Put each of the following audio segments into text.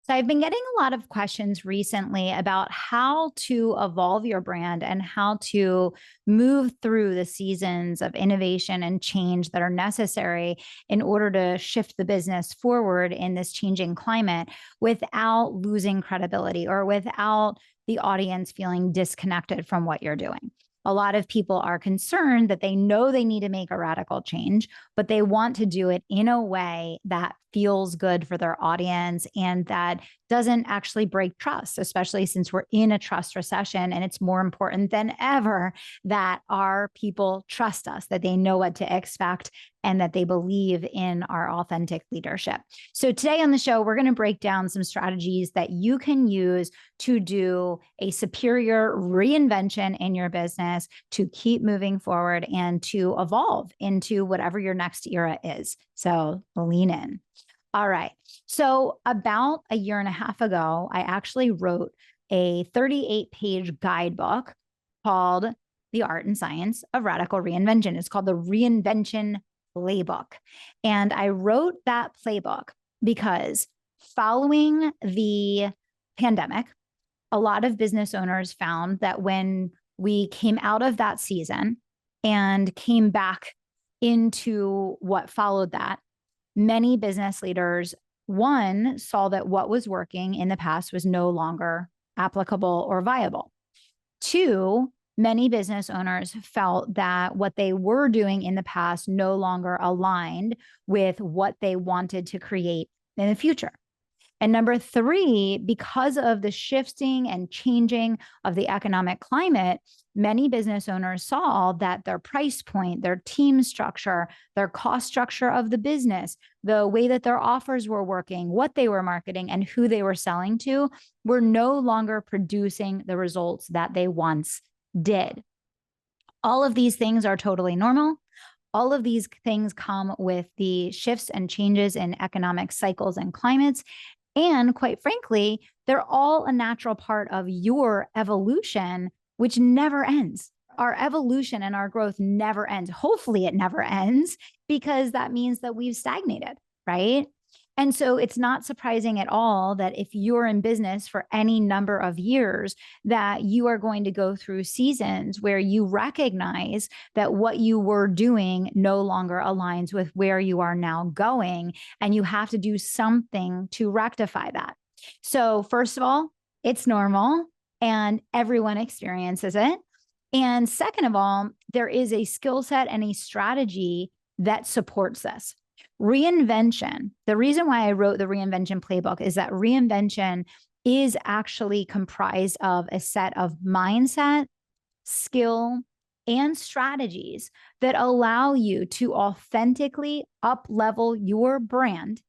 So I've been getting a lot of questions recently about how to evolve your brand and how to move through the seasons of innovation and change that are necessary in order to shift the business forward in this changing climate without losing credibility or without the audience feeling disconnected from what you're doing. A lot of people are concerned that they know they need to make a radical change, but they want to do it in a way that feels good for their audience and that doesn't actually break trust, especially since we're in a trust recession. And it's more important than ever that our people trust us, that they know what to expect, and that they believe in our authentic leadership. So today on the show, we're going to break down some strategies that you can use to do a superior reinvention in your business, to keep moving forward and to evolve into whatever your next era is. So lean in. All right. So about a year and a half ago, I actually wrote a 38-page guidebook called The Art and Science of Radical Reinvention. It's called the Reinvention Playbook. And I wrote that playbook because following the pandemic, a lot of business owners found that when we came out of that season and came back into what followed that, many business leaders, one, saw that what was working in the past was no longer applicable or viable. Two, many business owners felt that what they were doing in the past no longer aligned with what they wanted to create in the future. And number three, because of the shifting and changing of the economic climate, many business owners saw that their price point, their team structure, their cost structure of the business, the way that their offers were working, what they were marketing, and who they were selling to were no longer producing the results that they once did. All of these things are totally normal. All of these things come with the shifts and changes in economic cycles and climates. And quite frankly, they're all a natural part of your evolution, which never ends. Our evolution and our growth never ends. Hopefully it never ends, because that means that we've stagnated, right? And so it's not surprising at all that if you're in business for any number of years, that you are going to go through seasons where you recognize that what you were doing no longer aligns with where you are now going, and you have to do something to rectify that. So first of all, it's normal and everyone experiences it. And second of all, there is a skill set and a strategy that supports this. Reinvention, the reason why I wrote the Reinvention Playbook is that reinvention is actually comprised of a set of mindset, skill, and strategies that allow you to authentically up-level your brand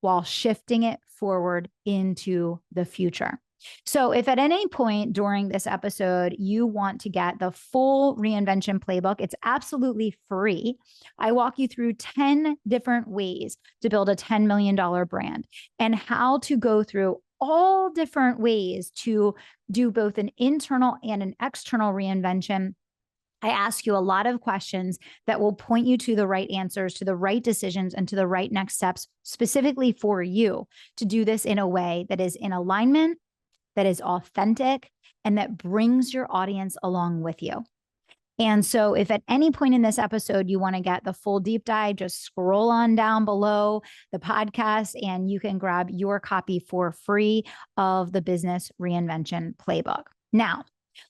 while shifting it forward into the future. So if at any point during this episode, you want to get the full Reinvention Playbook, it's absolutely free. I walk you through 10 different ways to build a $10 million brand and how to go through all different ways to do both an internal and an external reinvention. I ask you a lot of questions that will point you to the right answers, to the right decisions, and to the right next steps specifically for you to do this in a way that is in alignment, that is authentic, and that brings your audience along with you. And so if at any point in this episode you want to get the full deep dive, just scroll on down below the podcast and you can grab your copy for free of the Business Reinvention Playbook. Now,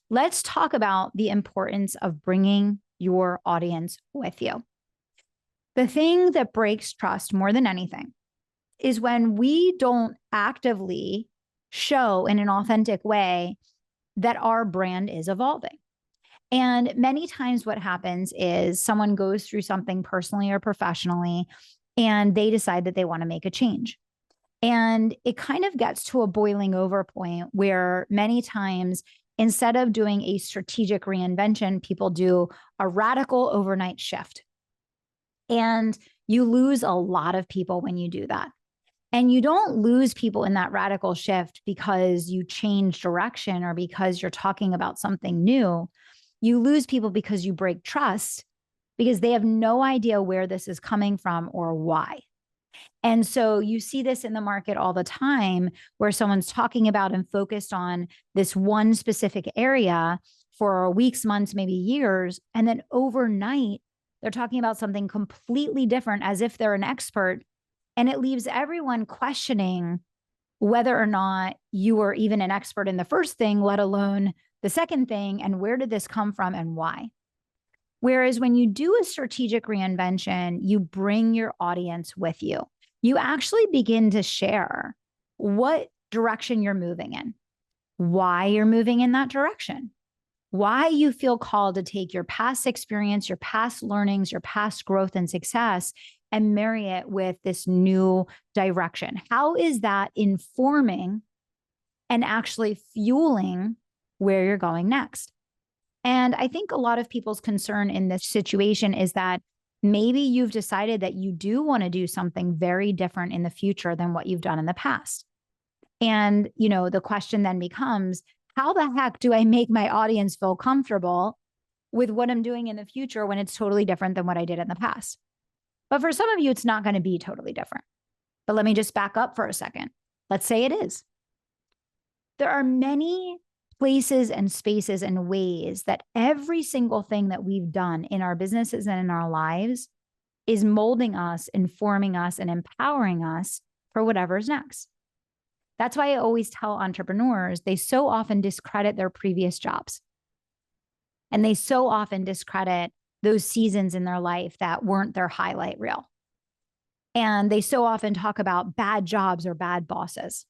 let's talk about the importance of bringing your audience with you. The thing that breaks trust more than anything is when we don't actively show in an authentic way that our brand is evolving. And many times what happens is someone goes through something personally or professionally, and they decide that they want to make a change. And it kind of gets to a boiling over point where many times, instead of doing a strategic reinvention, people do a radical overnight shift. And you lose a lot of people when you do that. And you don't lose people in that radical shift because you change direction or because you're talking about something new. You lose people because you break trust, because they have no idea where this is coming from or why. And so you see this in the market all the time where someone's talking about and focused on this one specific area for weeks, months, maybe years. And then overnight, they're talking about something completely different as if they're an expert. And it leaves everyone questioning whether or not you were even an expert in the first thing, let alone the second thing. And where did this come from and why? Whereas when you do a strategic reinvention, you bring your audience with you. You actually begin to share what direction you're moving in, why you're moving in that direction, why you feel called to take your past experience, your past learnings, your past growth and success, and marry it with this new direction. How is that informing and actually fueling where you're going next? And I think a lot of people's concern in this situation is that maybe you've decided that you do want to do something very different in the future than what you've done in the past. And, the question then becomes, how the heck do I make my audience feel comfortable with what I'm doing in the future when it's totally different than what I did in the past? But for some of you, it's not going to be totally different. But let me just back up for a second. Let's say it is. There are many places and spaces and ways that every single thing that we've done in our businesses and in our lives is molding us, informing us, and empowering us for whatever's next. That's why I always tell entrepreneurs, they so often discredit their previous jobs. And they so often discredit those seasons in their life that weren't their highlight reel. And they so often talk about bad jobs or bad bosses.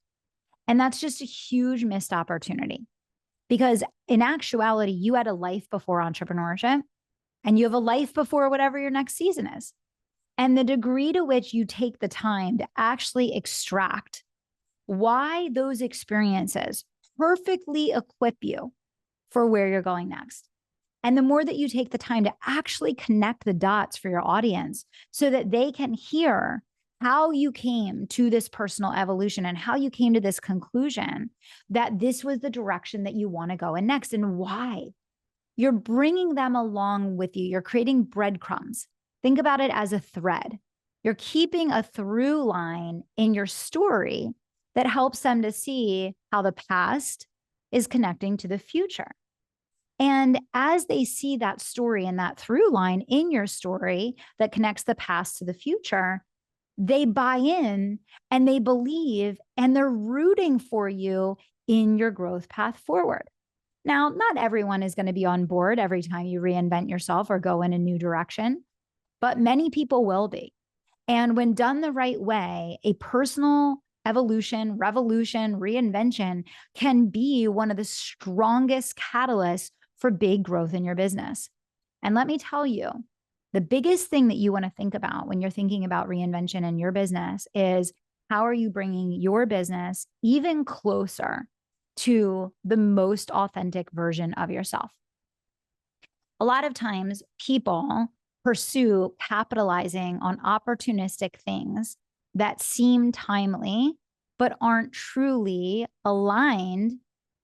And that's just a huge missed opportunity. Because in actuality, you had a life before entrepreneurship and you have a life before whatever your next season is. And the degree to which you take the time to actually extract why those experiences perfectly equip you for where you're going next. And the more that you take the time to actually connect the dots for your audience so that they can hear how you came to this personal evolution and how you came to this conclusion that this was the direction that you want to go in next and why. You're bringing them along with you. You're creating breadcrumbs. Think about it as a thread. You're keeping a through line in your story that helps them to see how the past is connecting to the future. And as they see that story and that through line in your story that connects the past to the future, they buy in and they believe and they're rooting for you in your growth path forward. Now, not everyone is going to be on board every time you reinvent yourself or go in a new direction, but many people will be. And when done the right way, a personal evolution, revolution, reinvention can be one of the strongest catalysts for big growth in your business. And let me tell you, the biggest thing that you want to think about when you're thinking about reinvention in your business is how are you bringing your business even closer to the most authentic version of yourself? A lot of times people pursue capitalizing on opportunistic things that seem timely, but aren't truly aligned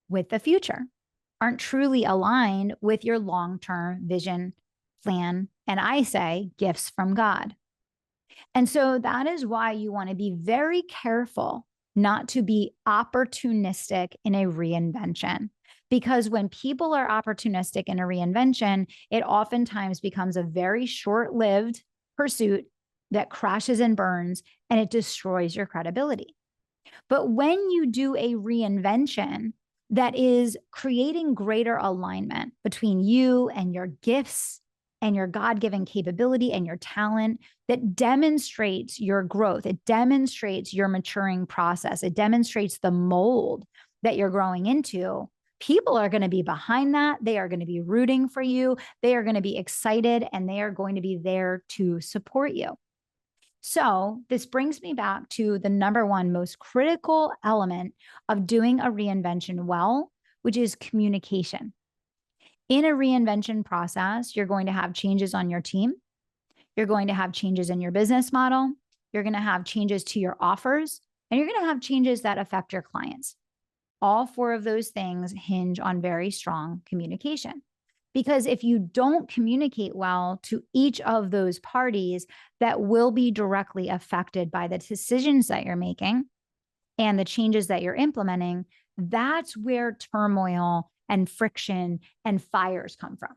with the future, aren't truly aligned with your long-term vision, plan, and I say gifts from God. And so that is why you want to be very careful not to be opportunistic in a reinvention. Because when people are opportunistic in a reinvention, it oftentimes becomes a very short-lived pursuit that crashes and burns, and it destroys your credibility. But when you do a reinvention that is creating greater alignment between you and your gifts and your God-given capability and your talent, that demonstrates your growth, it demonstrates your maturing process, it demonstrates the mold that you're growing into, people are going to be behind that. They are going to be rooting for you. They are going to be excited, and they are going to be there to support you. So this brings me back to the number one most critical element of doing a reinvention well, which is communication. In a reinvention process, you're going to have changes on your team. You're going to have changes in your business model. You're going to have changes to your offers, and you're going to have changes that affect your clients. All four of those things hinge on very strong communication. Because if you don't communicate well to each of those parties that will be directly affected by the decisions that you're making and the changes that you're implementing, that's where turmoil and friction and fires come from,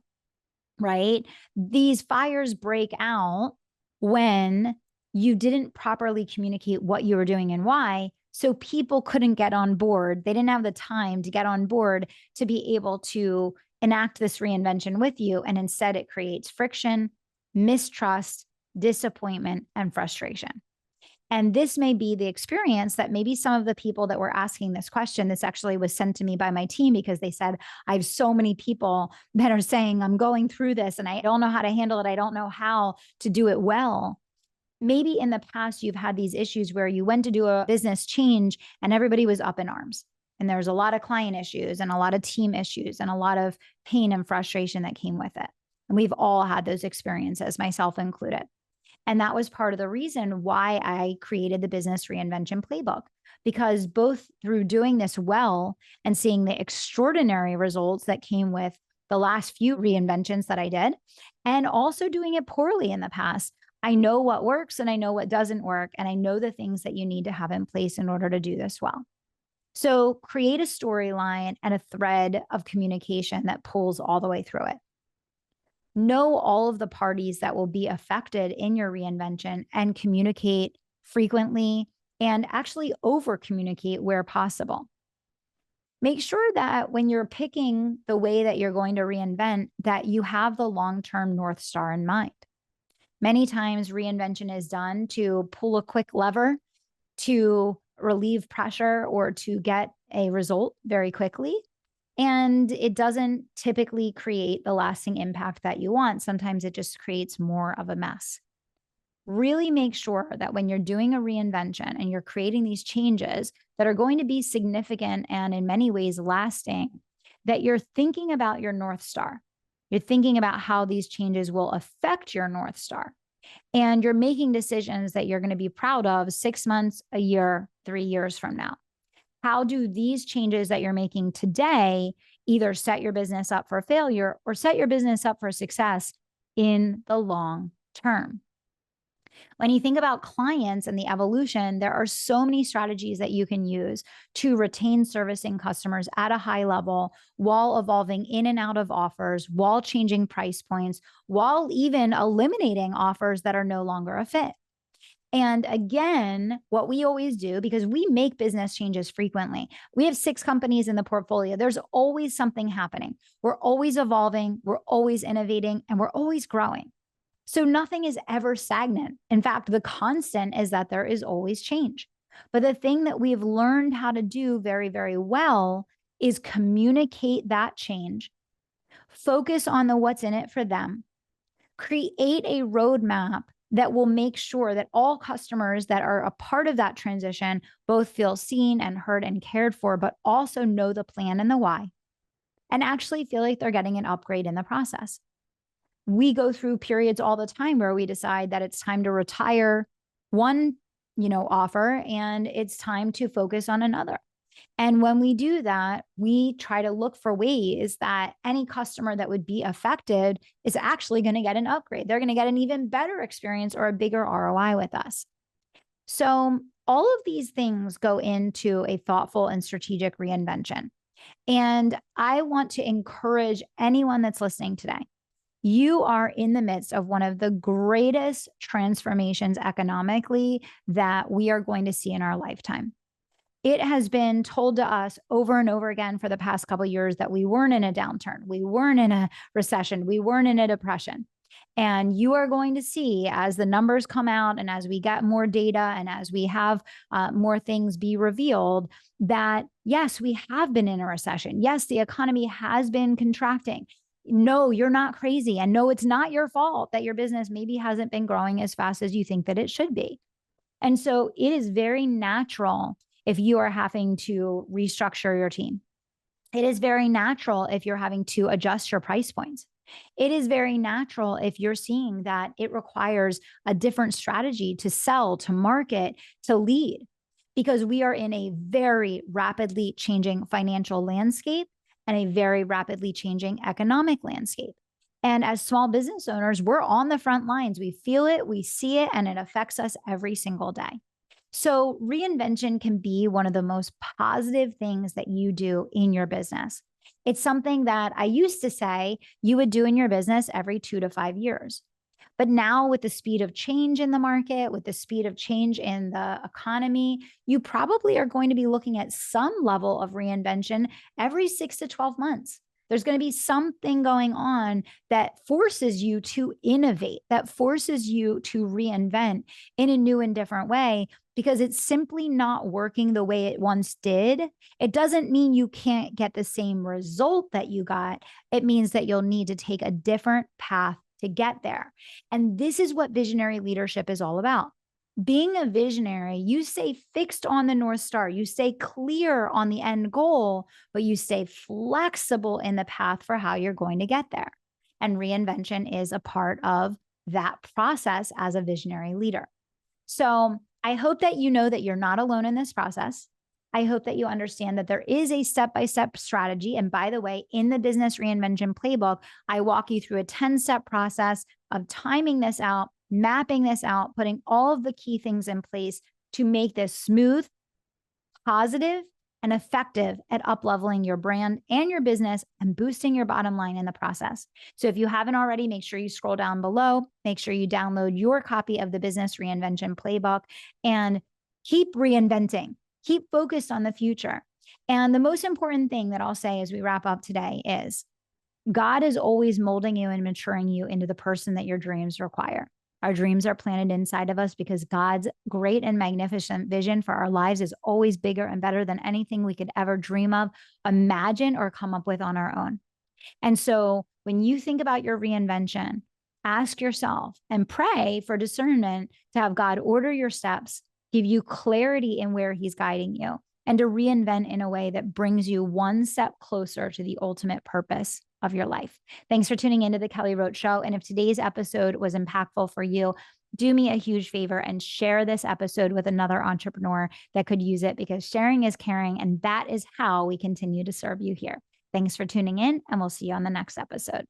right? These fires break out when you didn't properly communicate what you were doing and why. So people couldn't get on board. They didn't have the time to get on board to be able to enact this reinvention with you. And instead, it creates friction, mistrust, disappointment, and frustration. And this may be the experience that maybe some of the people that were asking this question, this actually was sent to me by my team because they said, I have so many people that are saying, I'm going through this and I don't know how to handle it. I don't know how to do it well. Maybe in the past, you've had these issues where you went to do a business change and everybody was up in arms. And there was a lot of client issues and a lot of team issues and a lot of pain and frustration that came with it. And we've all had those experiences, myself included. And that was part of the reason why I created the Business Reinvention Playbook, because both through doing this well and seeing the extraordinary results that came with the last few reinventions that I did, and also doing it poorly in the past, I know what works and I know what doesn't work. And I know the things that you need to have in place in order to do this well. So create a storyline and a thread of communication that pulls all the way through it. Know all of the parties that will be affected in your reinvention and communicate frequently and actually over communicate where possible. Make sure that when you're picking the way that you're going to reinvent, that you have the long-term North Star in mind. Many times reinvention is done to pull a quick lever to relieve pressure or to get a result very quickly. And it doesn't typically create the lasting impact that you want. Sometimes it just creates more of a mess. Really make sure that when you're doing a reinvention and you're creating these changes that are going to be significant and in many ways lasting, that you're thinking about your North Star. You're thinking about how these changes will affect your North Star. And you're making decisions that you're going to be proud of 6 months, a year, 3 years from now. How do these changes that you're making today either set your business up for failure or set your business up for success in the long term? When you think about clients and the evolution, there are so many strategies that you can use to retain servicing customers at a high level while evolving in and out of offers, while changing price points, while even eliminating offers that are no longer a fit. And again, what we always do, because we make business changes frequently, we have 6 companies in the portfolio. There's always something happening. We're always evolving, we're always innovating, and we're always growing. So nothing is ever stagnant. In fact, the constant is that there is always change. But the thing that we've learned how to do very, very well is communicate that change, focus on the what's in it for them, create a roadmap that will make sure that all customers that are a part of that transition both feel seen and heard and cared for, but also know the plan and the why, and actually feel like they're getting an upgrade in the process. We go through periods all the time where we decide that it's time to retire one, offer and it's time to focus on another. And when we do that, we try to look for ways that any customer that would be affected is actually going to get an upgrade. They're going to get an even better experience or a bigger ROI with us. So all of these things go into a thoughtful and strategic reinvention. And I want to encourage anyone that's listening today. You are in the midst of one of the greatest transformations economically that we are going to see in our lifetime. It has been told to us over and over again for the past couple of years that we weren't in a downturn, we weren't in a recession, we weren't in a depression. And you are going to see as the numbers come out and as we get more data and as we have more things be revealed that, yes, we have been in a recession. Yes, the economy has been contracting. No, you're not crazy. And no, it's not your fault that your business maybe hasn't been growing as fast as you think that it should be. And so it is very natural if you are having to restructure your team. It is very natural if you're having to adjust your price points. It is very natural if you're seeing that it requires a different strategy to sell, to market, to lead, because we are in a very rapidly changing financial landscape. and a very rapidly changing economic landscape. And as small business owners, we're on the front lines. We feel it, we see it, and it affects us every single day. So, reinvention can be one of the most positive things that you do in your business. It's something that I used to say you would do in your business every 2 to 5 years. But now, with the speed of change in the market, with the speed of change in the economy, you probably are going to be looking at some level of reinvention every 6 to 12 months. There's going to be something going on that forces you to innovate, that forces you to reinvent in a new and different way because it's simply not working the way it once did. It doesn't mean you can't get the same result that you got. It means that you'll need to take a different path to get there. And this is what visionary leadership is all about. Being a visionary, you stay fixed on the North Star, you stay clear on the end goal, but you stay flexible in the path for how you're going to get there. And reinvention is a part of that process as a visionary leader. So I hope that you know that you're not alone in this process. I hope that you understand that there is a step-by-step strategy. And by the way, in the Business Reinvention Playbook, I walk you through a 10-step process of timing this out, mapping this out, putting all of the key things in place to make this smooth, positive, and effective at up-leveling your brand and your business and boosting your bottom line in the process. So if you haven't already, make sure you scroll down below, make sure you download your copy of the Business Reinvention Playbook and keep reinventing. Keep focused on the future. And the most important thing that I'll say as we wrap up today is God is always molding you and maturing you into the person that your dreams require. Our dreams are planted inside of us because God's great and magnificent vision for our lives is always bigger and better than anything we could ever dream of, imagine, or come up with on our own. And so when you think about your reinvention, ask yourself and pray for discernment to have God order your steps, give you clarity in where he's guiding you, and to reinvent in a way that brings you one step closer to the ultimate purpose of your life. Thanks for tuning into the Kelly Roach Show. And if today's episode was impactful for you, do me a huge favor and share this episode with another entrepreneur that could use it, because sharing is caring, and that is how we continue to serve you here. Thanks for tuning in, and we'll see you on the next episode.